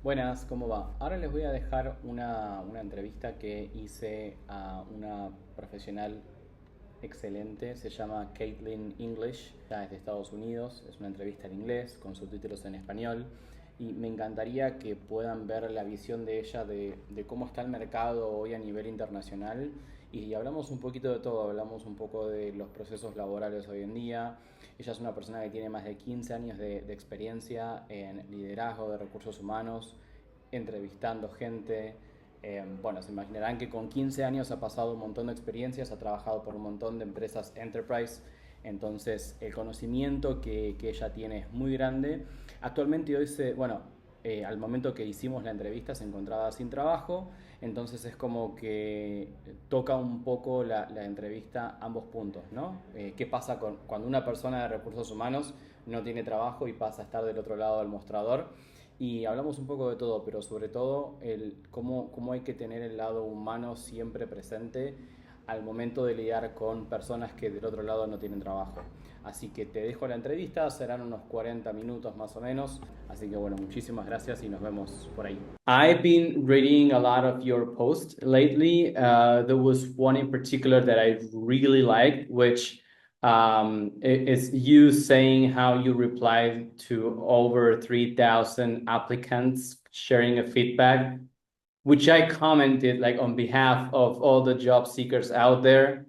Buenas, ¿cómo va? Ahora les voy a dejar una entrevista que hice a una profesional excelente, se llama Kathleen English, ya es de Estados Unidos, es una entrevista en inglés con subtítulos en español y me encantaría que puedan ver la visión de ella de cómo está el mercado hoy a nivel internacional y hablamos un poquito de todo, hablamos un poco de los procesos laborales hoy en día. Ella es una persona que tiene más de 15 años de experiencia en liderazgo de recursos humanos, entrevistando gente. Bueno, se imaginarán que con 15 años ha pasado un montón de experiencias, ha trabajado por un montón de empresas enterprise, entonces el conocimiento que ella tiene es muy grande. Actualmente hoy al momento que hicimos la entrevista se encontraba sin trabajo, entonces es como que toca un poco la entrevista ambos puntos, ¿no? ¿Qué pasa cuando una persona de recursos humanos no tiene trabajo y pasa a estar del otro lado del mostrador? Y hablamos un poco de todo, pero sobre todo cómo hay que tener el lado humano siempre presente al momento de lidiar con personas que del otro lado no tienen trabajo. Así que te dejo la entrevista, serán unos 40 minutos más o menos. Así que bueno, muchísimas gracias y nos vemos por ahí. I've been reading a lot of your posts lately. There was one in particular that I really liked, which it's you saying how you replied to over 3,000 applicants sharing a feedback, which I commented like on behalf of all the job seekers out there.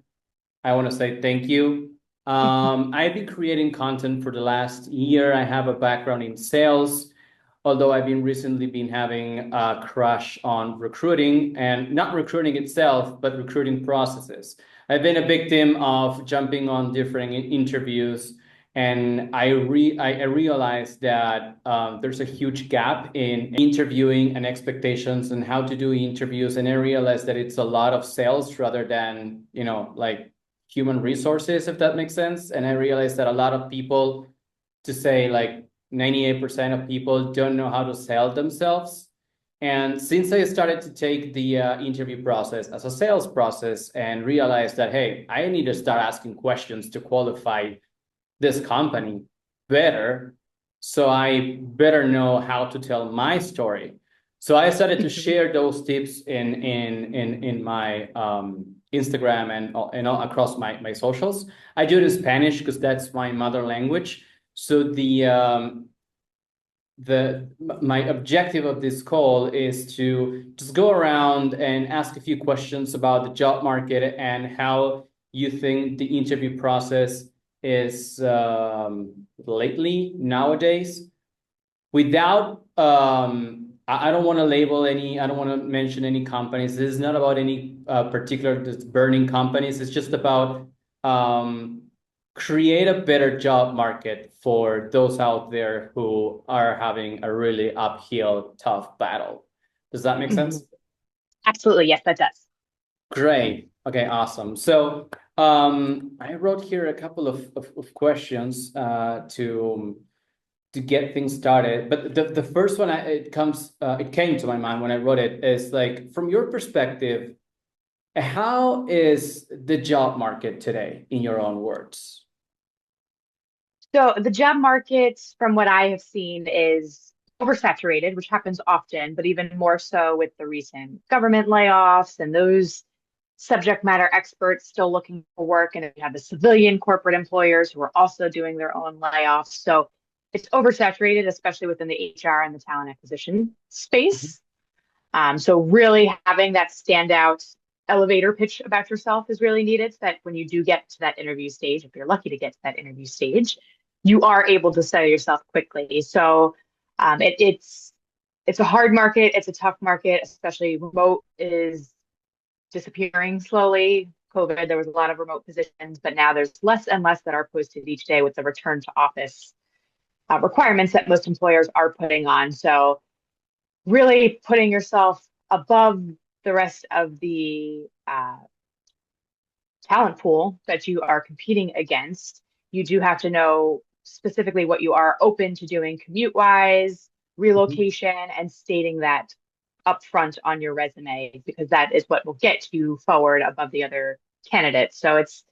I want to say thank you. I've been creating content for the last year. I have a background in sales, although I've been recently been having a crush on recruiting, and not recruiting itself, but recruiting processes. I've been a victim of jumping on different interviews, and I realized that there's a huge gap in interviewing and expectations and how to do interviews, and I realized that it's a lot of sales rather than like human resources, if that makes sense. And I realized that a lot of people, to say like 98% of people, don't know how to sell themselves. And since I started to take the interview process as a sales process and realized that, hey, I need to start asking questions to qualify this company better, so I better know how to tell my story. So I started to share those tips in my Instagram and all across my socials. I do it in Spanish because that's my mother language. So my objective of this call is to just go around and ask a few questions about the job market and how you think the interview process is lately nowadays, without I don't want to label any, I don't want to mention any companies. This is not about any particular burning companies. It's just about create a better job market for those out there who are having a really uphill, tough battle. Does that make sense? Absolutely. Yes, that does. Great. Okay, awesome. So I wrote here a couple of questions to get things started. But the first one, it came to my mind when I wrote it, is like, from your perspective, how is the job market today, in your own words? So the job market, from what I have seen, is oversaturated, which happens often, but even more so with the recent government layoffs and those subject matter experts still looking for work. And you have the civilian corporate employers who are also doing their own layoffs. So it's oversaturated, especially within the HR and the talent acquisition space. So really having that standout elevator pitch about yourself is really needed, so that when you do get to that interview stage, if you're lucky to get to that interview stage, you are able to sell yourself quickly. So it's a hard market. It's a tough market, especially remote is disappearing slowly. COVID, there was a lot of remote positions, but now there's less and less that are posted each day with the return to office requirements that most employers are putting on. So really putting yourself above the rest of the talent pool that you are competing against, you do have to know specifically what you are open to doing commute-wise, relocation, and stating that upfront on your resume, because that is what will get you forward above the other candidates. So it's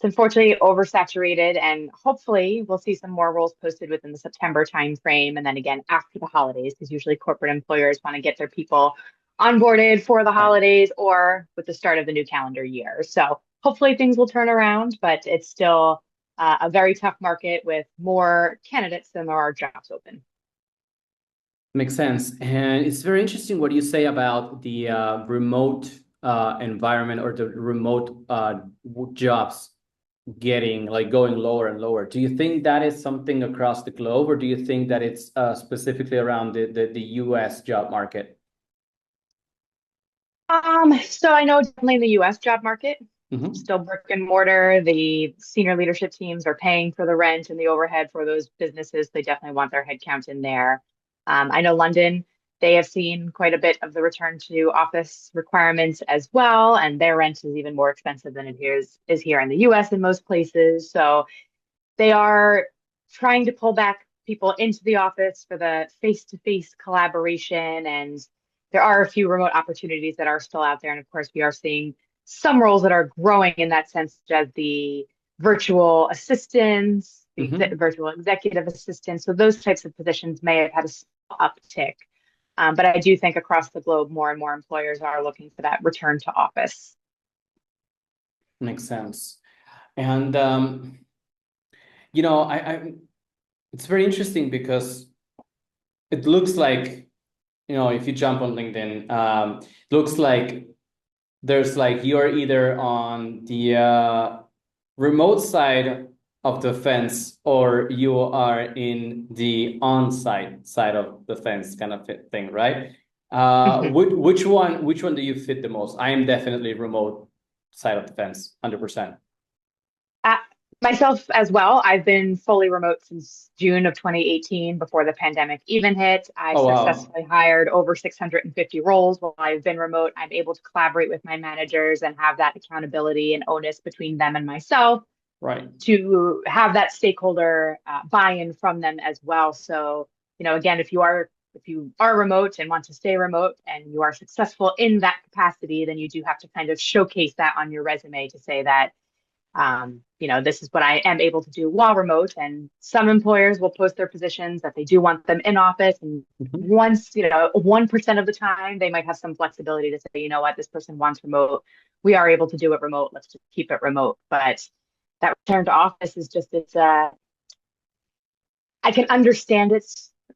It's unfortunately oversaturated, and hopefully we'll see some more roles posted within the September timeframe, and then again after the holidays, because usually corporate employers want to get their people onboarded for the Right. holidays or with the start of the new calendar year. So hopefully things will turn around, but it's still a very tough market with more candidates than there are jobs open. Makes sense. And it's very interesting what you say about the remote environment or the remote jobs getting like going lower and lower. Do you think that is something across the globe, or do you think that it's specifically around the US job market? So I know definitely in the US job market, Mm-hmm. still brick and mortar, the senior leadership teams are paying for the rent and the overhead for those businesses. They definitely want their headcount in there. I know London, they have seen quite a bit of the return to office requirements as well, and their rent is even more expensive than is here in the US in most places. So they are trying to pull back people into the office for the face-to-face collaboration. And there are a few remote opportunities that are still out there. And of course, we are seeing some roles that are growing in that sense, such as the virtual assistants, the Mm-hmm. virtual executive assistants. So those types of positions may have had a small uptick. But I do think across the globe, more and more employers are looking for that return to office. Makes sense. And I it's very interesting because it looks like, if you jump on LinkedIn, it looks like there's like you're either on the remote side of the fence or you are in the on-site side of the fence kind of thing, right? Which one do you fit the most? I am definitely remote side of the fence, 100%. Uh, Myself as well. I've been fully remote since June of 2018 before the pandemic even hit. I Oh, wow. successfully hired over 650 roles while I've been remote. I'm able to collaborate with my managers and have that accountability and onus between them and myself Right. to have that stakeholder buy-in from them as well. So, again, if you are remote and want to stay remote and you are successful in that capacity, then you do have to kind of showcase that on your resume to say that this is what I am able to do while remote. And some employers will post their positions that they do want them in office. And Mhm. once, 1% of the time, they might have some flexibility to say, you know what, this person wants remote. We are able to do it remote. Let's just keep it remote. But that return to office is just, I can understand it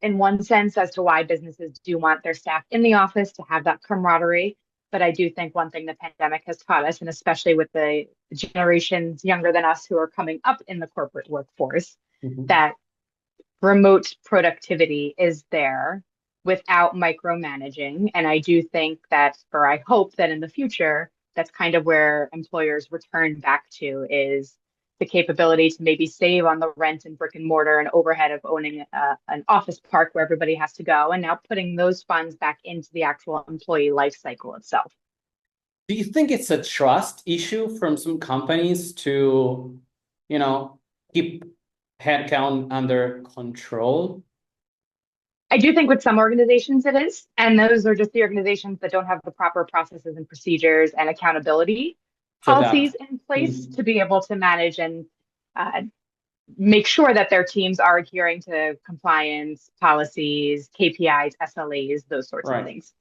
in one sense as to why businesses do want their staff in the office to have that camaraderie. But I do think one thing the pandemic has taught us, and especially with the generations younger than us who are coming up in the corporate workforce, Mhm. that remote productivity is there without micromanaging. And I do think that, or I hope that in the future, that's kind of where employers return back to is the capability to maybe save on the rent and brick and mortar and overhead of owning an office park where everybody has to go, and now putting those funds back into the actual employee life cycle itself. Do you think it's a trust issue from some companies to, keep headcount under control? I do think with some organizations it is, and those are just the organizations that don't have the proper processes and procedures and accountability To adapt. policies in place Mhm. to be able to manage and uh, make sure that their teams are adhering to compliance policies, KPIs, SLAs, those sorts of Right. things.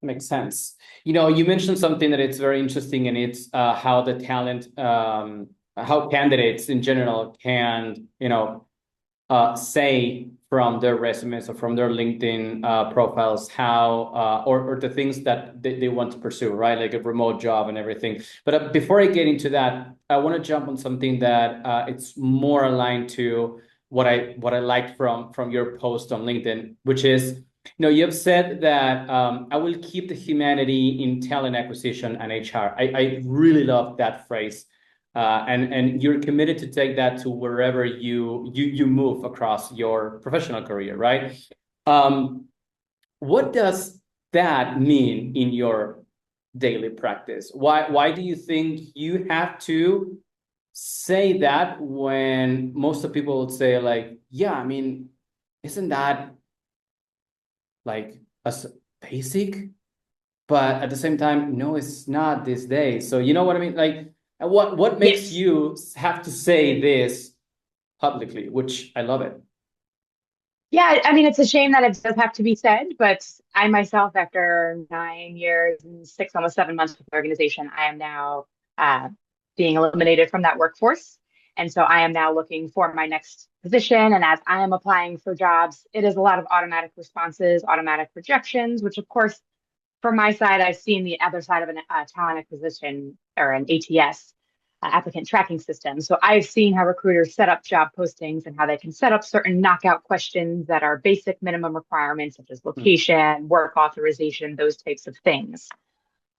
Makes sense. You mentioned something that it's very interesting, and it's how the talent, how candidates in general can, say from their resumes or from their LinkedIn profiles how or the things that they want to pursue, right? Like a remote job and everything. But before I get into that, I want to jump on something that it's more aligned to what I liked from your post on LinkedIn, which is, you have said that I will keep the humanity in talent acquisition and HR. I really love that phrase. And you're committed to take that to wherever you move across your professional career, right? Um, what does that mean in your daily practice? Why do you think you have to say that when most of people would say like, yeah, I mean, isn't that like a basic? But at the same time, no, it's not these days. So you know what I mean? Like, And what makes Yes. you have to say this publicly, which I love it. Yeah, I mean, it's a shame that it does have to be said, but I myself, after 9 years and six, almost 7 months with the organization, I am now uh, being eliminated from that workforce. And so I am now looking for my next position. And as I am applying for jobs, it is a lot of automatic responses, automatic rejections, which, of course, from my side, I've seen the other side of a talent acquisition or an ATS, applicant tracking system. So I've seen how recruiters set up job postings and how they can set up certain knockout questions that are basic minimum requirements, such as Hmm. location, work authorization, those types of things.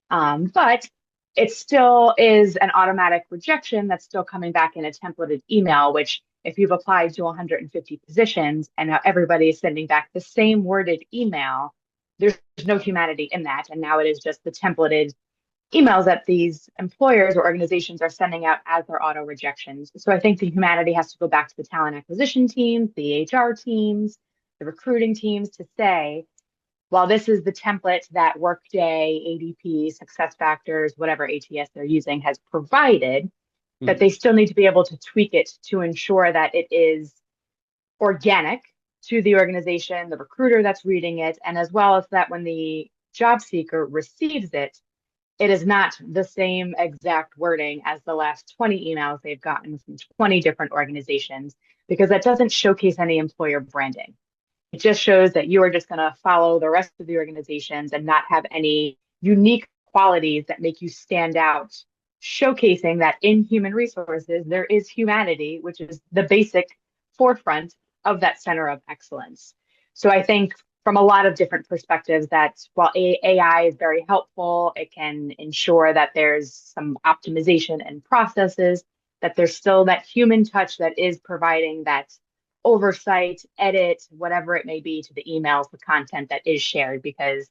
But it still is an automatic rejection that's still coming back in a templated email, which if you've applied to 150 positions and now everybody is sending back the same worded email, there's no humanity in that. And now it is just the templated emails that these employers or organizations are sending out as their auto rejections. So I think the humanity has to go back to the talent acquisition teams, the HR teams, the recruiting teams to say, while this is the template that Workday, ADP, SuccessFactors, whatever ATS they're using has provided, that Hmm. they still need to be able to tweak it to ensure that it is organic to the organization, the recruiter that's reading it, and as well as that when the job seeker receives it, it is not the same exact wording as the last 20 emails they've gotten from 20 different organizations, because that doesn't showcase any employer branding. It just shows that you are just going to follow the rest of the organizations and not have any unique qualities that make you stand out, showcasing that in human resources, there is humanity, which is the basic forefront of that center of excellence. So I think from a lot of different perspectives that while AI is very helpful, it can ensure that there's some optimization and processes, that there's still that human touch that is providing that oversight, edit, whatever it may be to the emails, the content that is shared, because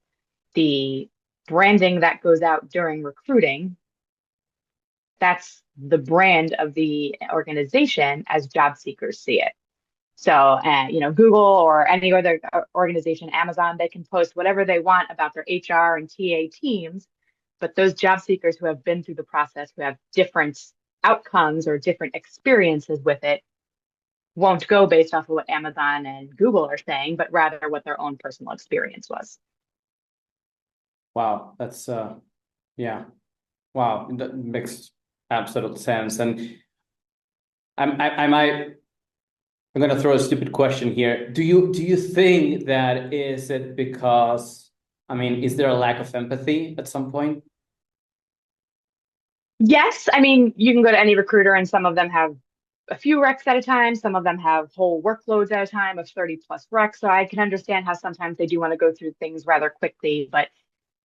the branding that goes out during recruiting, that's the brand of the organization as job seekers see it. So, Google or any other organization, Amazon, they can post whatever they want about their HR and TA teams, but those job seekers who have been through the process, who have different outcomes or different experiences with it, won't go based off of what Amazon and Google are saying, but rather what their own personal experience was. Wow, that's yeah. Wow, that makes absolute sense. And I might I'm gonna throw a stupid question here. Do you think that is it because I mean, is there a lack of empathy at some point? Yes, I mean, you can go to any recruiter and some of them have a few recs at a time. Some of them have whole workloads at a time of 30 plus recs. So I can understand how sometimes they do want to go through things rather quickly, but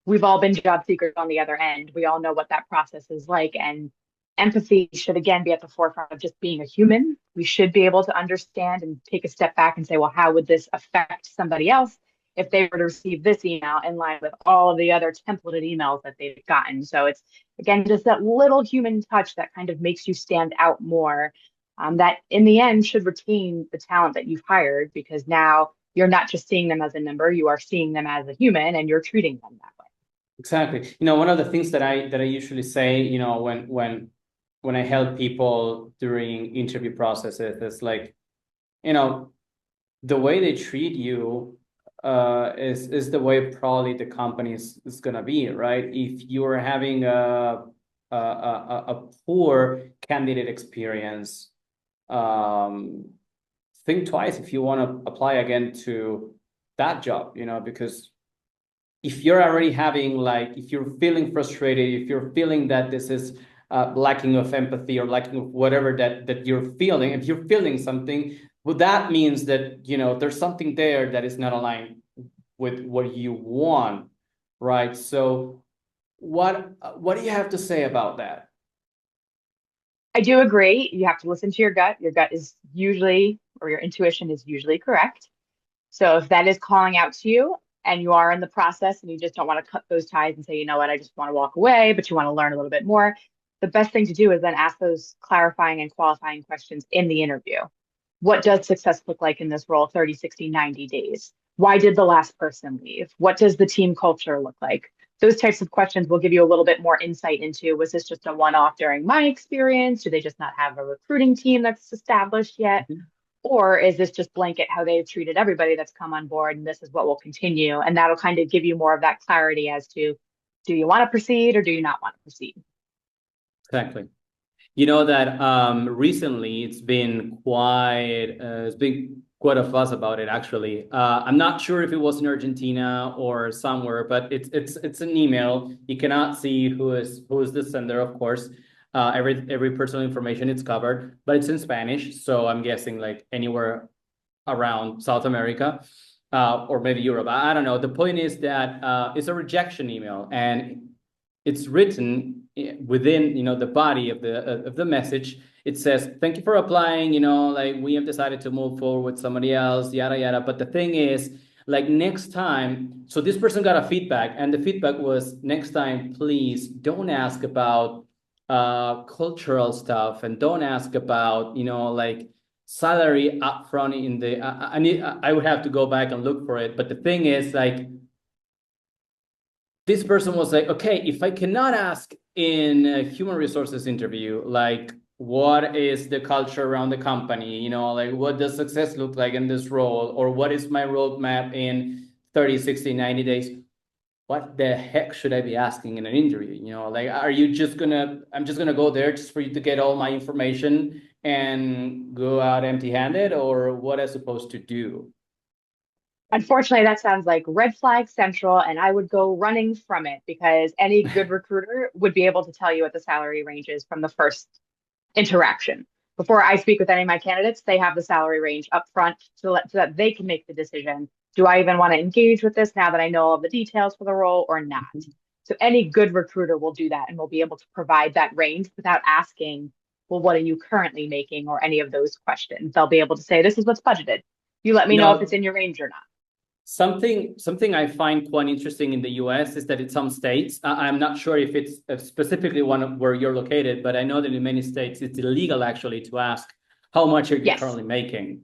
we've all been job seekers on the other end. We all know what that process is like. And empathy should again be at the forefront of just being a human. We should be able to understand and take a step back and say, well, how would this affect somebody else if they were to receive this email in line with all of the other templated emails that they've gotten? So it's again just that little human touch that kind of makes you stand out more. That in the end should retain the talent that you've hired, because now you're not just seeing them as a number, you are seeing them as a human and you're treating them that way. Exactly. One of the things that I usually say, when I help people during interview processes is like, you know, the way they treat you is the way probably the company is gonna be, right? If you're having a poor candidate experience, think twice if you want to apply again to that job, because if you're already having like, if you're feeling frustrated, if you're feeling that this is lacking of empathy or lacking of whatever that you're feeling, if you're feeling something, well, that means that, there's something there that is not aligned with what you want, right? So what do you have to say about that? I do agree. You have to listen to your gut. Your gut is usually, or your intuition is usually correct. So if that is calling out to you and you are in the process and you just don't want to cut those ties and say, you know what, I just want to walk away, but you want to learn a little bit more, the best thing to do is then ask those clarifying and qualifying questions in the interview. What does success look like in this role 30, 60, 90 days? Why did the last person leave? What does the team culture look like? those types of questions will give you a little bit more insight into, was this just a one-off during my experience? Do they just not have a recruiting team that's established yet? Mhm. Or is this just blanket how they've treated everybody that's come on board and this is what will continue? And that'll kind of give you more of that clarity as to, do you want to proceed or do you not want to proceed? Exactly. You know that recently it's been quite a fuss about it actually. I'm not sure if it was in Argentina or somewhere, but it's an email. You cannot see who is the sender, of course. Every personal information is covered, but it's in Spanish, so I'm guessing like anywhere around South America, or maybe Europe. I don't know. The point is that it's a rejection email, and it's written within, the body of the message. It says, thank you for applying, like we have decided to move forward with somebody else, yada yada. But the thing is, like, next time, so this person got a feedback, and the feedback was, next time please don't ask about cultural stuff, and don't ask about, like, salary upfront in the I would have to go back and look for it. But the thing is, like, this person was like, okay, if I cannot ask in a human resources interview, like, what is the culture around the company? Like, what does success look like in this role? Or what is my roadmap in 30, 60, 90 days? What the heck should I be asking in an interview? Like, I'm just gonna go there just for you to get all my information and go out empty-handed, or what am I supposed to do? Unfortunately, that sounds like red flag central, and I would go running from it because any good recruiter would be able to tell you what the salary range is from the first interaction. Before I speak with any of my candidates, they have the salary range up front so that they can make the decision. Do I even want to engage with this now that I know all the details for the role or not? So any good recruiter will do that and will be able to provide that range without asking, well, what are you currently making, or any of those questions. They'll be able to say, this is what's budgeted. You let me You know if it's know, in your range or not. something I find quite interesting in the US is that in some states, I'm not sure if it's specifically one of where you're located, but I know that in many states it's illegal actually to ask how much are you Yes. currently making.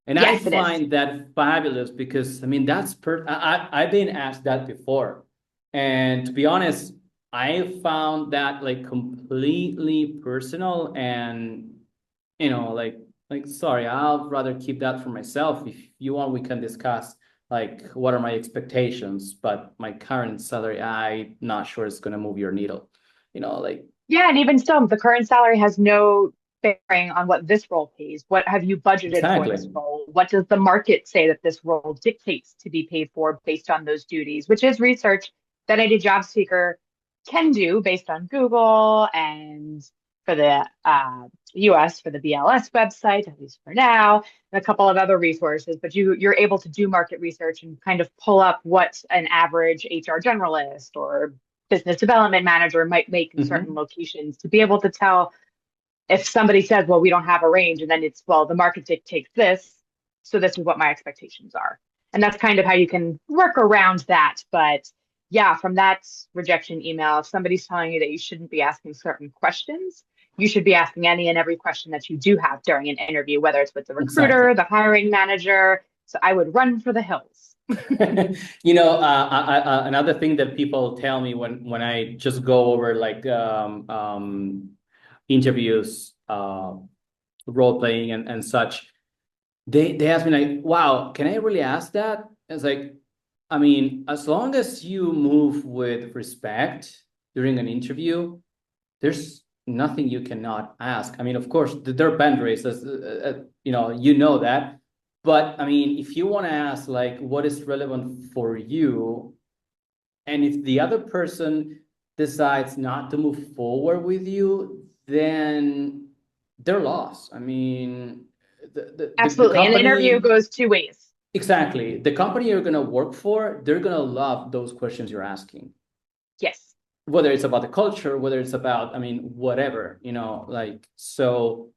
And I Yes, it is. find that fabulous because, I mean, I've been asked that before. And to be honest, I found that like completely personal, and, sorry, I'll rather keep that for myself. If you want, we can discuss like what are my expectations, but my current salary, I'm not sure it's gonna move your needle. Like, Yeah, and even still, the current salary has no bearing on what this role pays. What have you budgeted for exactly. this role? What does the market say that this role dictates to be paid for based on those duties, which is research that any job seeker can do based on Google and for the US for the BLS website, at least for now, and a couple of other resources. But you're able to do market research and kind of pull up what an average HR generalist or business development manager might make in certain Mhm. locations, to be able to tell if somebody says, well, we don't have a range, and then it's, well, the market dictates this, so this is what my expectations are. And that's kind of how you can work around that. But yeah, from that rejection email, if somebody's telling you that you shouldn't be asking certain questions, you should be asking any and every question that you do have during an interview, whether it's with the Exactly. recruiter, the hiring manager. So I would run for the hills. Another thing that people tell me when I just go over like interviews, role playing and such, they ask me like, "Wow, can I really ask that?" It's like, I mean, as long as you move with respect during an interview, there's nothing you cannot ask. I mean, of course, there are boundaries, that. But I mean, if you want to ask like what is relevant for you, and if the other person decides not to move forward with you, then they're lost. I mean, the Absolutely. An interview company, goes two ways. exactly. The company you're gonna work for, they're gonna love those questions you're asking, Yes. whether it's about the culture, whether it's about, I mean, whatever, like, so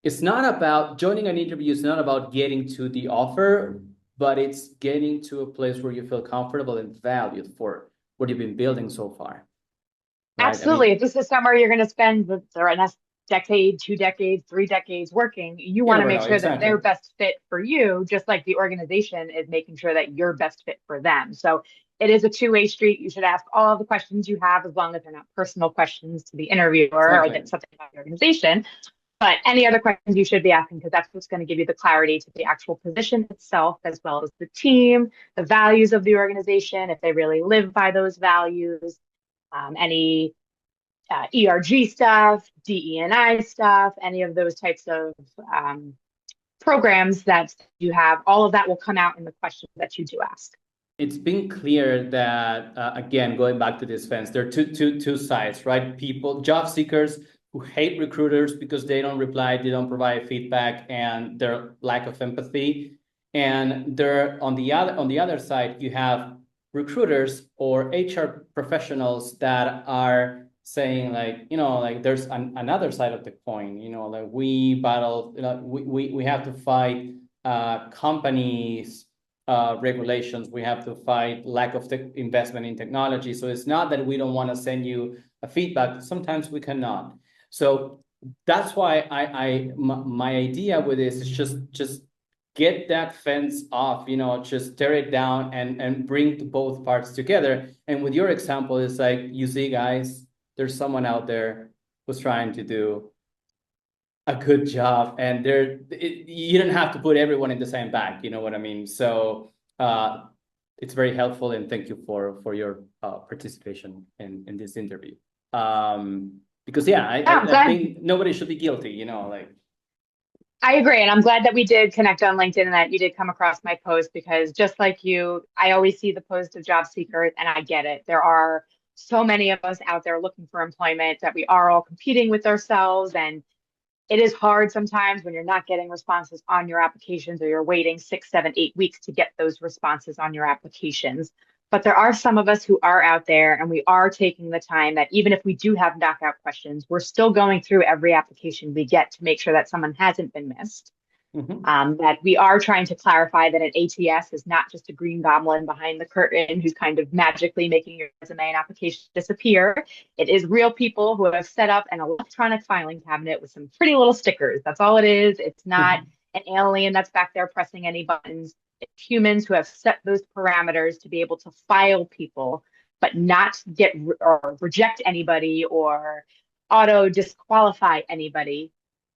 it's not about joining an interview, it's not about getting to the offer, but it's getting to a place where you feel comfortable and valued for what you've been building so far, right? I Absolutely. mean, If this is somewhere you're going to spend the next decade, 2 decades, 3 decades working, you you want to never make know, sure that exactly. they're best fit for you, just like the organization is making sure that you're best fit for them. So it is a two-way street. You should ask all of the questions you have, as long as they're not personal questions to the interviewer or Exactly. that something about the organization. But any other questions you should be asking, because that's what's going to give you the clarity to the actual position itself, as well as the team, the values of the organization, if they really live by those values, any ERG stuff, DE&I stuff, any of those types of programs that you have. All of that will come out in the questions that you do ask. It's been clear that, again, going back to this fence, there are two sides, right? People, job seekers who hate recruiters because they don't reply, they don't provide feedback, and their lack of empathy. And there, on the other side, you have recruiters or HR professionals that are saying, like, like there's another side of the coin, like we battle, we have to fight companies regulations, we have to fight lack of investment in technology. So it's not that we don't want to send you a feedback. Sometimes we cannot. So that's why my idea with this is just get that fence off, just tear it down and bring both parts together. And with your example, it's like, you see, guys, there's someone out there who's trying to do a good job, and you don't have to put everyone in the same bag, you know what I mean? So it's very helpful, and thank you for your participation in this interview. Because I think nobody should be guilty, like. I agree. And I'm glad that we did connect on LinkedIn and that you did come across my post, because just like you, I always see the post of job seekers, and I get it. There are so many of us out there looking for employment that we are all competing with ourselves, and it is hard sometimes when you're not getting responses on your applications, or you're waiting 6, 7, 8 weeks to get those responses on your applications. But there are some of us who are out there, and we are taking the time that even if we do have knockout questions, we're still going through every application we get to make sure that someone hasn't been missed. That we are trying to clarify that an ATS is not just a green goblin behind the curtain who's kind of magically making your resume and application disappear. It is real people who have set up an electronic filing cabinet with some pretty little stickers. That's all it is. It's not an alien that's back there pressing any buttons. It's humans who have set those parameters to be able to file people, but not get or reject anybody or auto disqualify anybody,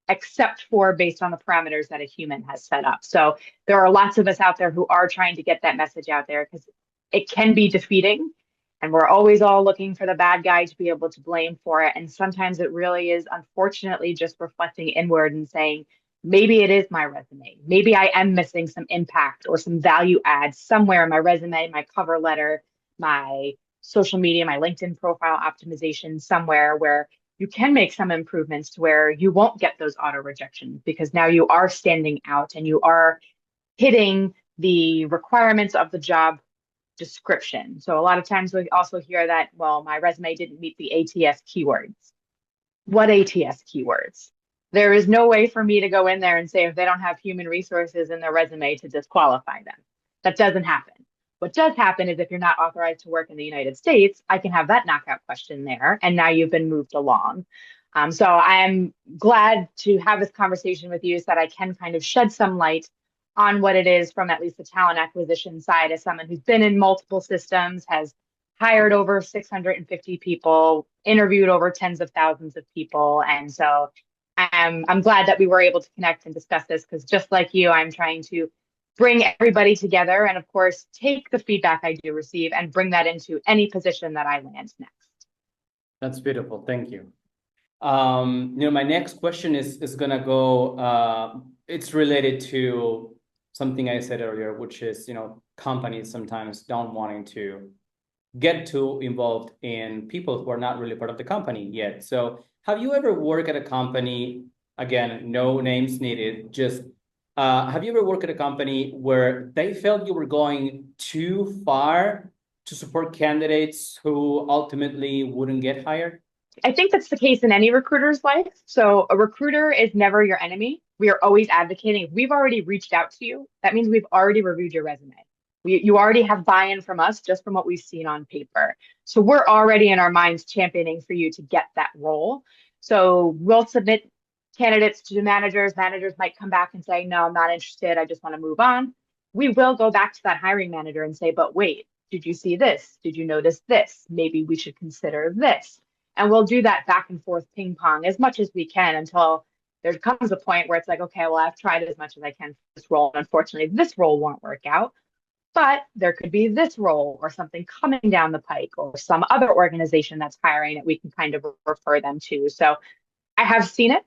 except for based on the parameters that a human has set up. So there are lots of us out there who are trying to get that message out there, because it can be defeating, and we're always all looking for the bad guy to be able to blame for it. And sometimes it really is, unfortunately, just reflecting inward and saying, maybe it is my resume. Maybe I am missing some impact or some value add somewhere in my resume, my cover letter, my social media, my LinkedIn profile optimization, somewhere where you can make some improvements to where you won't get those auto rejections, because now you are standing out and you are hitting the requirements of the job description. So a lot of times we also hear that, well, my resume didn't meet the ATS keywords. What ATS keywords? There is no way for me to go in there and say if they don't have human resources in their resume to disqualify them. That doesn't happen. What does happen is if you're not authorized to work in the United States, I can have that knockout question there, and now you've been moved along. So I'm glad to have this conversation with you so that I can kind of shed some light on what it is from at least the talent acquisition side, as someone who's been in multiple systems, has hired over 650 people, interviewed over tens of thousands of people. And so I'm glad that we were able to connect and discuss this, because just like you, I'm trying to bring everybody together and, of course, take the feedback I do receive and bring that into any position that I land next. That's beautiful. Thank you. My next question is going to go, it's related to something I said earlier, which is, companies sometimes don't wanting to get too involved in people who are not really part of the company yet. So have you ever worked at a company, again, no names needed, just have you ever worked at a company where they felt you were going too far to support candidates who ultimately wouldn't get hired? I think that's the case in any recruiter's life. So a recruiter is never your enemy. We are always advocating. If we've already reached out to you, that means we've already reviewed your resume. You already have buy-in from us just from what we've seen on paper. So we're already in our minds championing for you to get that role. So we'll submit candidates to managers. Managers might come back and say, no, I'm not interested. I just want to move on. We will go back to that hiring manager and say, but wait, Did you see this? Did you notice this? Maybe we should consider this. And we'll do that back and forth ping pong as much as we can until there comes a point where it's like, okay, well, I've tried as much as I can for this role. And unfortunately, this role won't work out. But there could be this role or something coming down the pike or some other organization that's hiring that we can kind of refer them to. So I have seen it,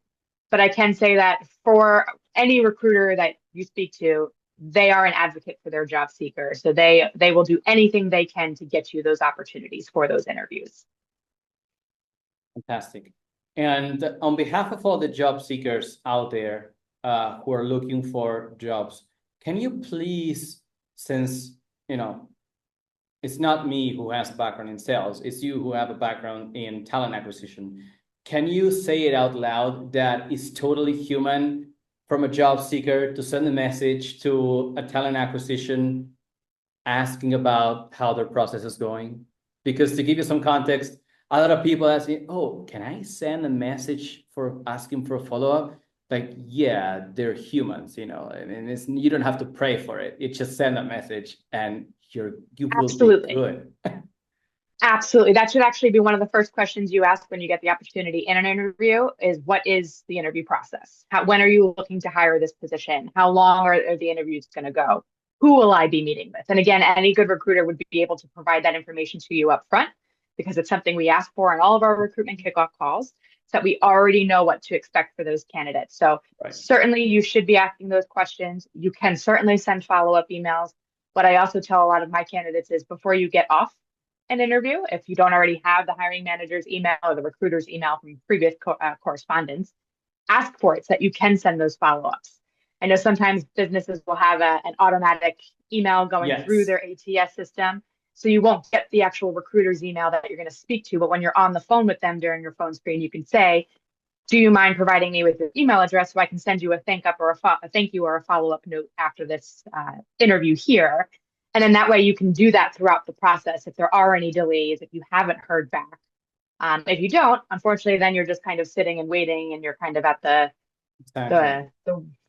but I can say that for any recruiter that you speak to, they are an advocate for their job seeker. So they will do anything they can to get you those opportunities for those interviews. Fantastic. And on behalf of all the job seekers out there who are looking for jobs, can you please, since, it's not me who has a background in sales, it's you who have a background in talent acquisition, can you say it out loud that it's totally human from a job seeker to send a message to a talent acquisition asking about how their process is going? Because to give you some context, a lot of people ask me, oh, can I send a message for asking for a follow-up? Like, yeah, they're humans, and you don't have to pray for it. You just send a message and you will be good. Absolutely. That should actually be one of the first questions you ask when you get the opportunity in an interview is what is the interview process? When are you looking to hire this position? How long are the interviews going to go? Who will I be meeting with? And again, any good recruiter would be able to provide that information to you up front because it's something we ask for in all of our recruitment kickoff calls so that we already know what to expect for those candidates. So certainly you should be asking those questions. You can certainly send follow-up emails. What I also tell a lot of my candidates is before you get off an interview, if you don't already have the hiring manager's email or the recruiter's email from previous correspondence, ask for it so that you can send those follow-ups. I know sometimes businesses will have an automatic email going through their ATS system, so you won't get the actual recruiter's email that you're going to speak to, but when you're on the phone with them during your phone screen, you can say, do you mind providing me with your email address so I can send you a thank you or a follow-up note after this interview here? And then that way you can do that throughout the process. If there are any delays, if you haven't heard back, if you don't, unfortunately, then you're just kind of sitting and waiting, and you're kind of at the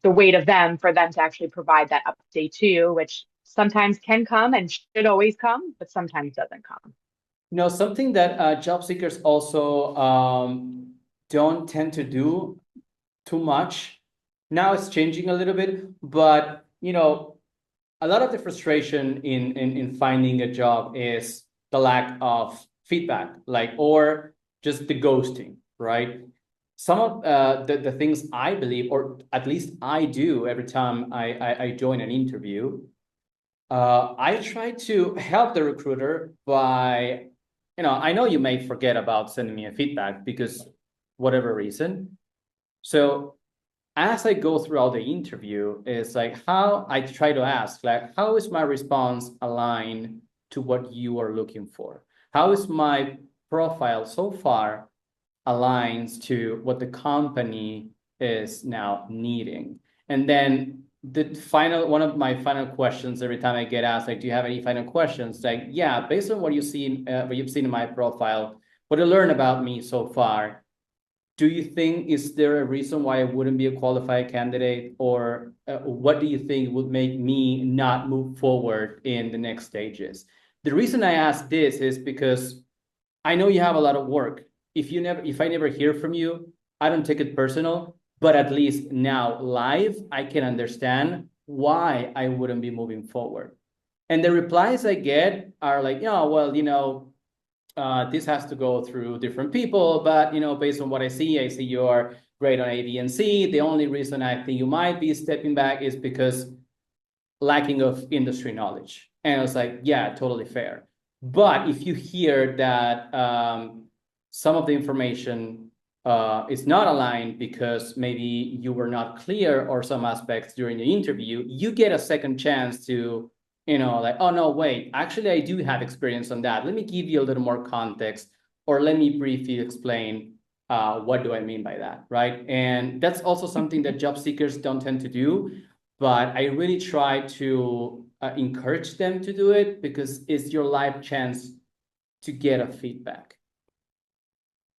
weight of them for them to actually provide that update to you, which sometimes can come and should always come, but sometimes doesn't come. Something that job seekers also don't tend to do too much. Now it's changing a little bit, but a lot of the frustration in finding a job is the lack of feedback, or just the ghosting, right? Some of the things I believe, or at least I do every time I join an interview, I try to help the recruiter by, I know you may forget about sending me a feedback because whatever reason. So as I go throughout the interview, it's like how I try to ask, how is my response aligned to what you are looking for? How is my profile so far aligns to what the company is now needing? And then one of my final questions every time I get asked, do you have any final questions? Yeah, based on what you've seen in my profile, what you learned about me so far, do you think, is there a reason why I wouldn't be a qualified candidate, or what do you think would make me not move forward in the next stages? The reason I ask this is because I know you have a lot of work. If I never hear from you, I don't take it personal, but at least now live, I can understand why I wouldn't be moving forward. And the replies I get are like, this has to go through different people, but based on what I see you're great on A, B, and C. The only reason I think you might be stepping back is because lacking of industry knowledge. And I was like, yeah, totally fair. But if you hear that some of the information is not aligned because maybe you were not clear or some aspects during the interview, you get a second chance to oh, no, wait, actually, I do have experience on that. Let me give you a little more context, or let me briefly explain what do I mean by that, right? And that's also something that job seekers don't tend to do, but I really try to encourage them to do it because it's your life chance to get a feedback.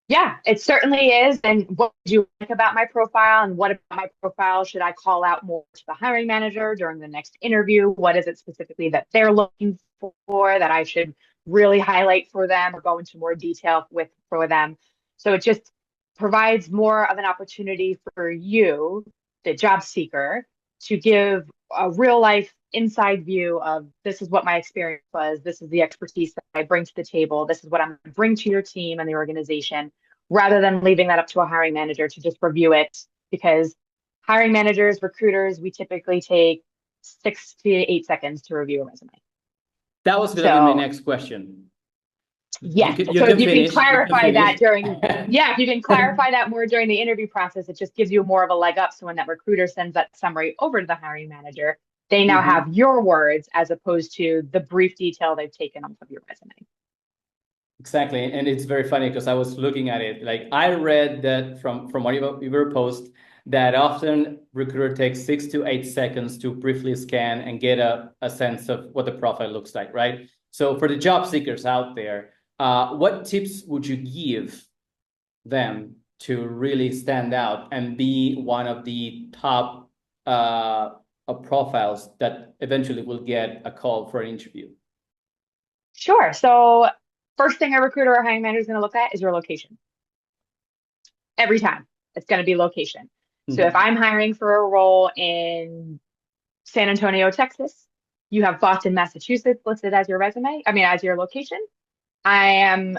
Yeah, it certainly is. And what do you like about my profile? And what about my profile should I call out more to the hiring manager during the next interview? What is it specifically that they're looking for that I should really highlight for them or go into more detail with for them? So it just provides more of an opportunity for you, the job seeker, to give a real life inside view of this is what my experience was, this is the expertise that I bring to the table, this is what I'm going to bring to your team and the organization, rather than leaving that up to a hiring manager to just review it. Because hiring managers, recruiters, we typically take 6 to 8 seconds to review a resume. That was going to be my So next question. yes. You So if can you can finish. You can clarify that finish. during, yeah, if you can clarify that more during the interview process, it just gives you more of a leg up. So when that recruiter sends that summary over to the hiring manager, they now have Mhm. your words as opposed to the brief detail they've taken off of your resume. Exactly, and it's very funny because I was looking at it. Like I read that from what you were post that often recruiter takes 6 to 8 seconds to briefly scan and get a sense of what the profile looks like, right? So for the job seekers out there, what tips would you give them to really stand out and be one of the top profiles that eventually will get a call for an interview? Sure. So first thing a recruiter or hiring manager is going to look at is your location. Every time it's going to be location. So if Mhm. I'm hiring for a role in San Antonio, Texas, you have Boston, Massachusetts listed as your resume, I mean, as your location, I am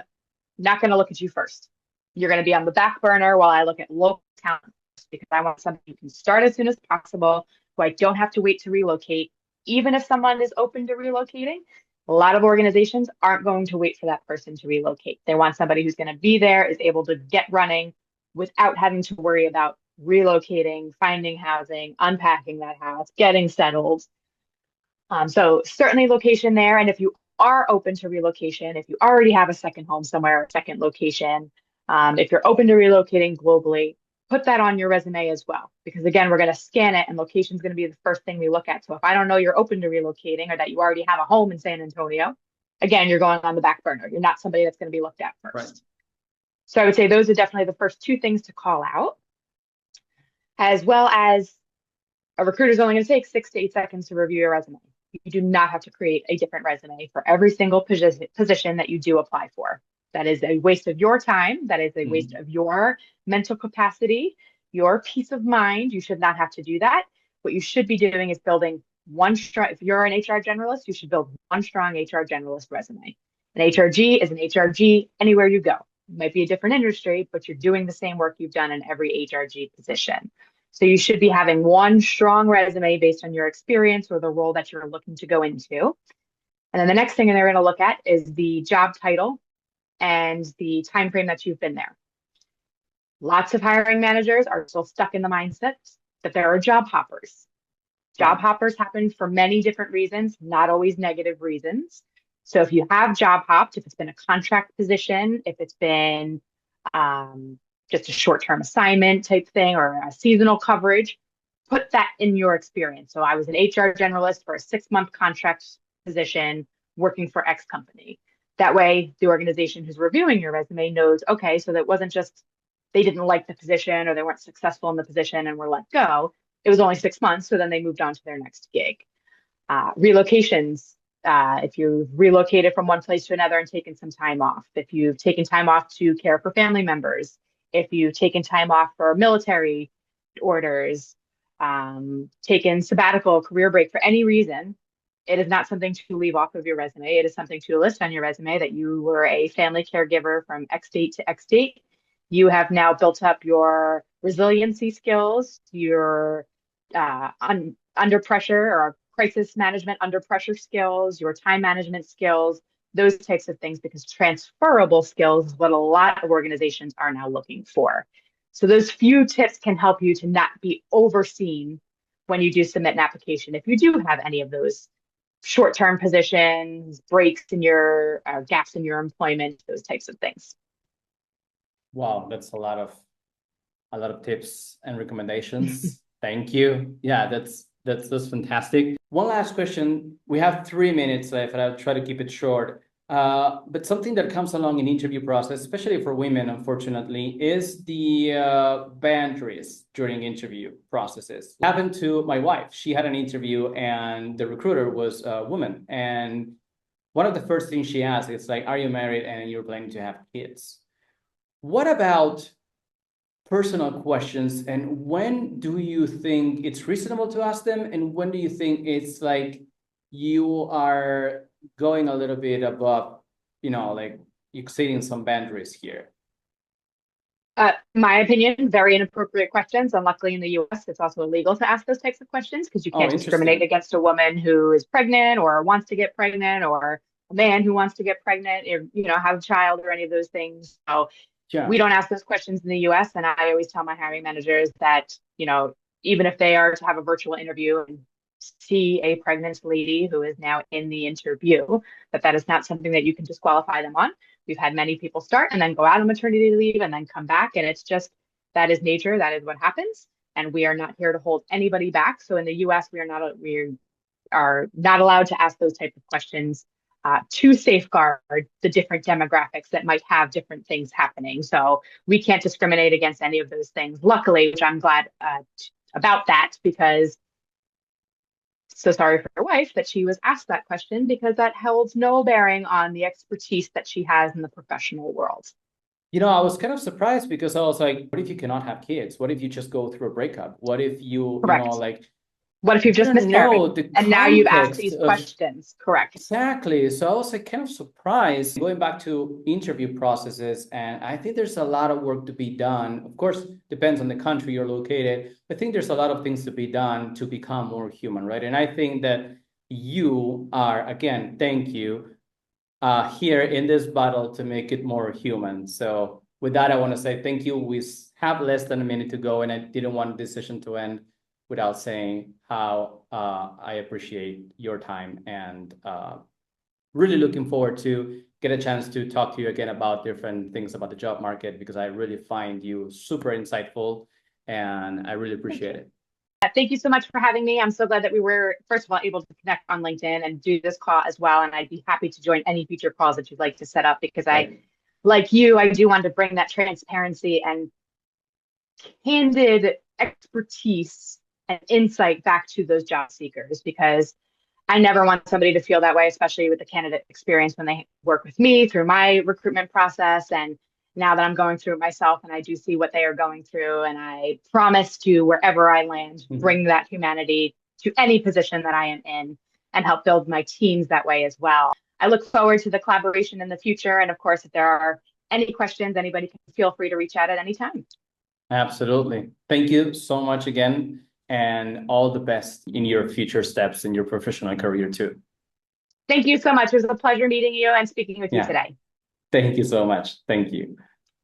not going to look at you first. You're going to be on the back burner while I look at local talent because I want somebody who can start as soon as possible, who I don't have to wait to relocate. Even if someone is open to relocating, a lot of organizations aren't going to wait for that person to relocate. They want somebody who's going to be there, is able to get running without having to worry about relocating, finding housing, unpacking that house, getting settled. So certainly location there. And if you are open to relocation, if you already have a second home somewhere, a second location, if you're open to relocating globally, put that on your resume as well. Because again, we're going to scan it and location is going to be the first thing we look at. So if I don't know you're open to relocating or that you already have a home in San Antonio, again, you're going on the back burner. You're not somebody that's going to be looked at Right. first. So I would say those are definitely the first two things to call out, as well as a recruiter is only going to take 6 to 8 seconds to review your resume. You do not have to create a different resume for every single position that you do apply for. That is a waste of your time. That is a waste Mhm. of your mental capacity, your peace of mind. You should not have to do that. What you should be doing is building one strong, if you're an HR generalist, you should build one strong HR generalist resume. An HRG is an HRG anywhere you go. It might be a different industry, but you're doing the same work you've done in every HRG position. So you should be having one strong resume based on your experience or the role that you're looking to go into. And then the next thing they're going to look at is the job title and the time frame that you've been there. Lots of hiring managers are still stuck in the mindset that there are job hoppers. Right. Job hoppers happen for many different reasons, not always negative reasons. So if you have job hopped, if it's been a contract position, if it's been just a short-term assignment type thing or a seasonal coverage, put that in your experience. So I was an HR generalist for a 6-month contract position working for X company. That way, the organization who's reviewing your resume knows, okay, so that wasn't just they didn't like the position or they weren't successful in the position and were let go. It was only 6 months, so then they moved on to their next gig. Relocations, if you've relocated from one place to another and taken some time off, if you've taken time off to care for family members, if you've taken time off for military orders, taken sabbatical, career break for any reason, it is not something to leave off of your resume. It is something to list on your resume that you were a family caregiver from X date to X date. You have now built up your resiliency skills, your under pressure or crisis management under pressure skills, your time management skills, those types of things, because transferable skills is what a lot of organizations are now looking for. So those few tips can help you to not be overseen when you do submit an application. If you do have any of those short-term positions, breaks in your gaps in your employment, those types of things. Wow, that's a lot of tips and recommendations. Thank you. Yeah, that's fantastic. One last question. We have 3 minutes left, and I'll try to keep it short. But something that comes along in interview process, especially for women, unfortunately, is the boundaries during interview processes. It happened to my wife. She had an interview and the recruiter was a woman. And one of the first things she asked is like, are you married and you're planning to have kids? What about personal questions, and when do you think it's reasonable to ask them, and when do you think it's like you are going a little bit above, like exceeding some boundaries here? My opinion, very inappropriate questions. And luckily in the US, it's also illegal to ask those types of questions because you Oh, can't discriminate interesting. against a woman who is pregnant or wants to get pregnant or a man who wants to get pregnant or, have a child or any of those things. So Yeah. we don't ask those questions in the US. And I always tell my hiring managers that, even if they are to have a virtual interview and see a pregnant lady who is now in the interview, that is not something that you can disqualify them on. We've had many people start and then go out on maternity leave and then come back. And it's just, that is nature. That is what happens. And we are not here to hold anybody back. So in the US, we are not allowed to ask those type of questions to safeguard the different demographics that might have different things happening. So we can't discriminate against any of those things. Luckily, which I'm glad about that, because so sorry for her wife that she was asked that question, because that holds no bearing on the expertise that she has in the professional world. I was kind of surprised because I was like, what if you cannot have kids? What if you just go through a breakup? What if Correct. Like, What if you've you just don't know miscarried? the And now you've asked context these of questions. Correct. exactly. So I was like kind of surprised going back to interview processes. And I think there's a lot of work to be done. Of course, depends on the country you're located. I think there's a lot of things to be done to become more human, right? And I think that you are, again, thank you, here in this battle to make it more human. So with that, I want to say thank you. We have less than a minute to go, and I didn't want this session to end without saying how I appreciate your time, and really looking forward to get a chance to talk to you again about different things about the job market, because I really find you super insightful and I really appreciate it. Thank you so much for having me. I'm so glad that we were, first of all, able to connect on LinkedIn and do this call as well. And I'd be happy to join any future calls that you'd like to set up, because like you, I do want to bring that transparency and candid expertise and insight back to those job seekers, because I never want somebody to feel that way, especially with the candidate experience when they work with me through my recruitment process. And now that I'm going through it myself and I do see what they are going through, and I promise to, wherever I land, bring that humanity to any position that I am in and help build my teams that way as well. I look forward to the collaboration in the future. And of course, if there are any questions, anybody can feel free to reach out at any time. Absolutely. Thank you so much again, and all the best in your future steps in your professional career too. Thank you so much. It was a pleasure meeting you and speaking with you today. Thank you so much. Thank you.